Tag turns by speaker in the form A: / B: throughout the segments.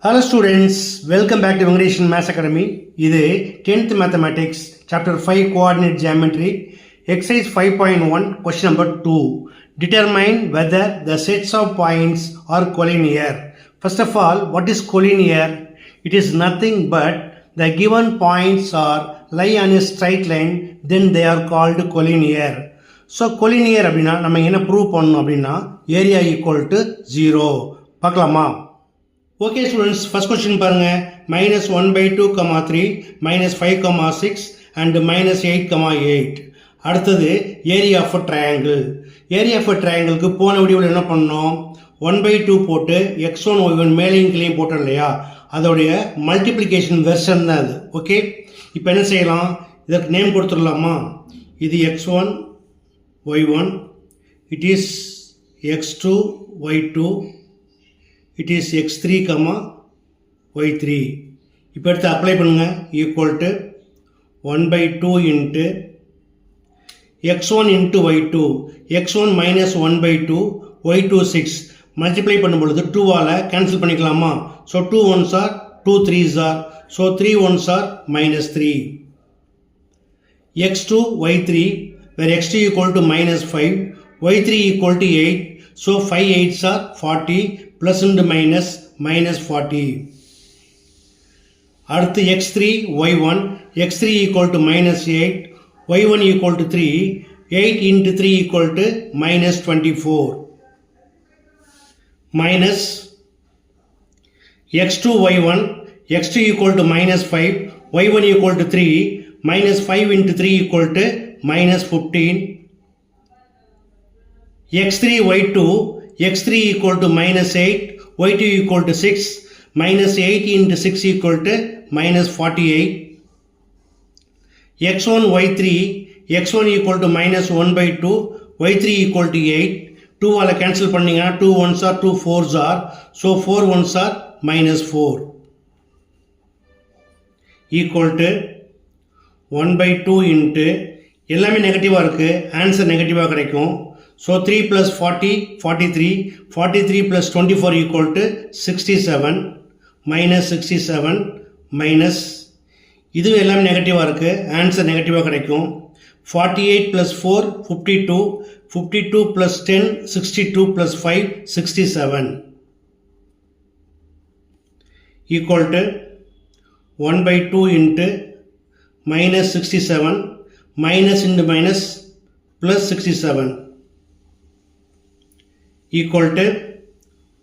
A: Hello students, welcome back to Vengadeshan Maths Academy. இது 10th Mathematics, Chapter 5 Coordinate Geometry, Exercise 5.1, Question number 2. Determine whether the sets of points are collinear. First of all, what is collinear? It is nothing but the given points are lie on a straight line, then they are called collinear. So collinear அப்படின்னா நம்ம என்ன prove பண்ணணும் அப்படின்னா area equal to 0. பார்க்கலாமா? Okay students, first question பாருங்க. -1/2, 3, -5, 6 and -8, 8. அடுத்தது area of a triangle. Area of a ட்ரையாங்கிளுக்கு போன வீடியோவில் என்ன பண்ணோம்? 1/2 போட்டு x1 y1 மேலையும் கீழையும் போட்டோம் இல்லையா, அதோடைய மல்டிப்ளிகேஷன் வெர்ஷன் தான் அது. ஓகே, இப்போ என்ன செய்யலாம்? இதற்கு நேம் கொடுத்துடலாமா? இது x1 y1, it is x2 y2, it is x3, y3. இப்போ எடுத்து அப்ளை பண்ணுங்க. Equal to 1/2 into x1 into y2, x1 -1/2, y2 6. Multiply பண்ணும் பொழுது 2ஆல் கேன்சல் பண்ணிக்கலாமா? So 2 1s are 2 3s are, so 3 1s are -3. x2 y3, where x2 equal to -5, y3 equal to 8, so 5 8s are 40, plus into minus 40. அடுத்து x3 y1, x3 equal to -8, y1 equal to 3, 8 into 3 equal to -24. Minus x2 y1, x2 equal to -5, y1 equal to 3, -5 into 3 equal to -15. x3 y2, x3 equal to -8, y2 equal to 6, -8 into 6 equal to -48. x1 y3, x1 equal to -1/2, y3 equal to 8. 2ஆல் cancel பண்ணிங்கன்னா 2 1s are 2 4s are, so 4 1s are -4. equal to 1/2 into எல்லாமே நெகட்டிவாக இருக்குது, answer நெகட்டிவாக கிடைக்கும். So 3 plus 40, 43, 43 plus 24 equal to 67, minus 67, minus, இது எல்லாமே நெகட்டிவாக இருக்குது, ஆன்சர் நெகட்டிவாக கிடைக்கும். 48 plus 4, 52, 52 plus 10, 62 plus 5, 67, equal to 1/2 into -67, minus into minus plus 67, equal to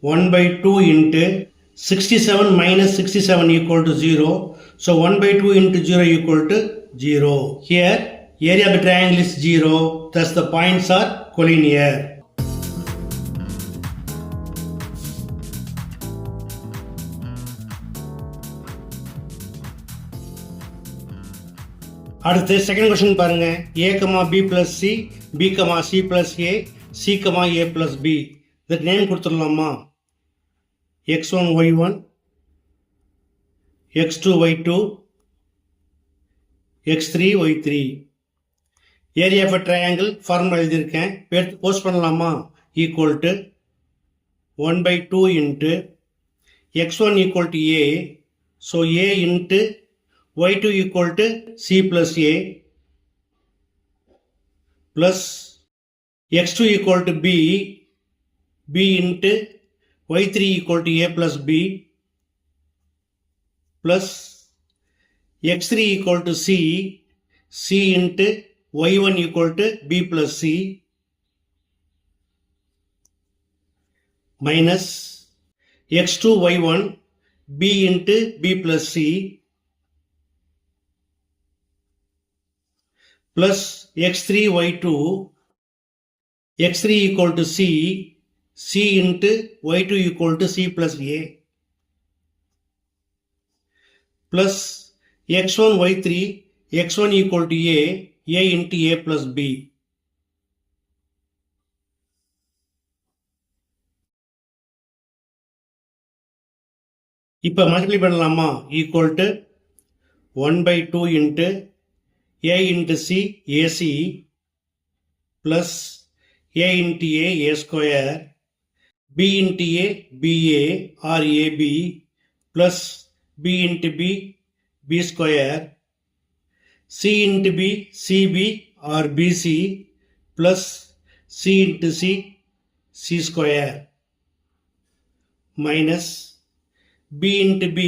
A: 1/2 into 67 minus 67 equal to 0. So 1/2 into 0 equal to 0. Here area of the triangle is 0, thus the points are collinear. அடுத்து second question பாருங்க. a, b plus c, b, c plus a, c, a plus b. இதுக்கு name கொடுத்துடலாமா? x1 y1, x2 y2, x3 y3. Area of a triangle formula எழுதியிருக்கேன், எடுத்து post பண்ணலாமா? Equal to 1/2 into x1 equal to a, so a into y2 equal to c plus a, plus x2 equal to b, b into y3 equal to a plus b, plus x3 equal to c, c into y1 equal to b plus c, minus x2 y1, b into b plus c, plus x3 y2, x3 equal to c, c into y2 equal to c plus a, plus x1 y3, x1 equal to a into a plus b. இப்போ multiply பண்ணலாமா? Equal to 1/2 into a into c, ac, plus a into a square, b into a, ba or ab, plus b into b, b square, c into b, cb or bc plus c into c, c square minus b into b,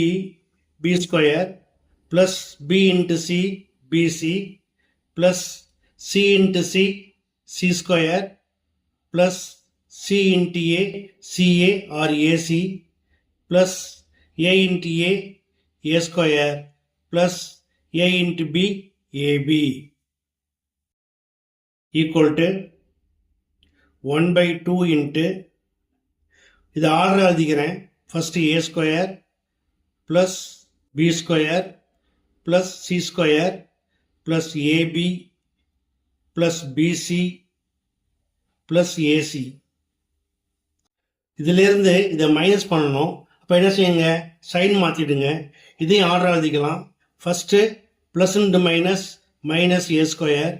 A: b square plus b into c, bc plus c into c, c square plus c into a, ca or ac plus a into a square plus a into b, ab equal to 1 by 2 into இது order எழுதிக்கிறேன். First A square plus B square plus C square plus AB plus BC plus AC. இதிலேருந்து இதை minus பண்ணணும். அப்போ என்ன செய்யுங்க, sign மாற்றிடுங்க. இதையும் order எழுதிக்கலாம். First plus into minus, minus A square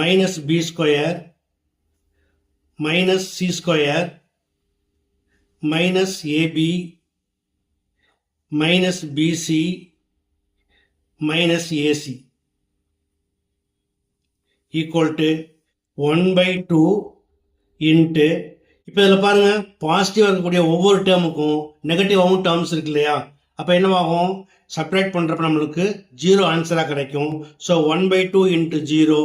A: minus B square minus C square minus AB minus BC minus AC equal to 1 by 2 into இப்போ இதில் பாருங்கள், பாசிட்டிவாக இருக்கக்கூடிய ஒவ்வொரு டேர்முக்கும் நெகட்டிவாகவும் டேர்ம்ஸ் இருக்கு இல்லையா? அப்போ என்னவாகும், சப்ராக்ட் பண்ணுறப்ப நம்மளுக்கு 0 ஆன்சராக கிடைக்கும். So 1 by 2 into 0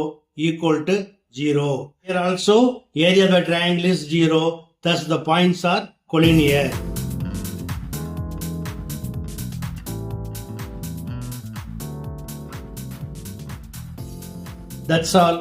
A: equal to 0. Here also area of the triangle is 0, thus the points are collinear. That's all.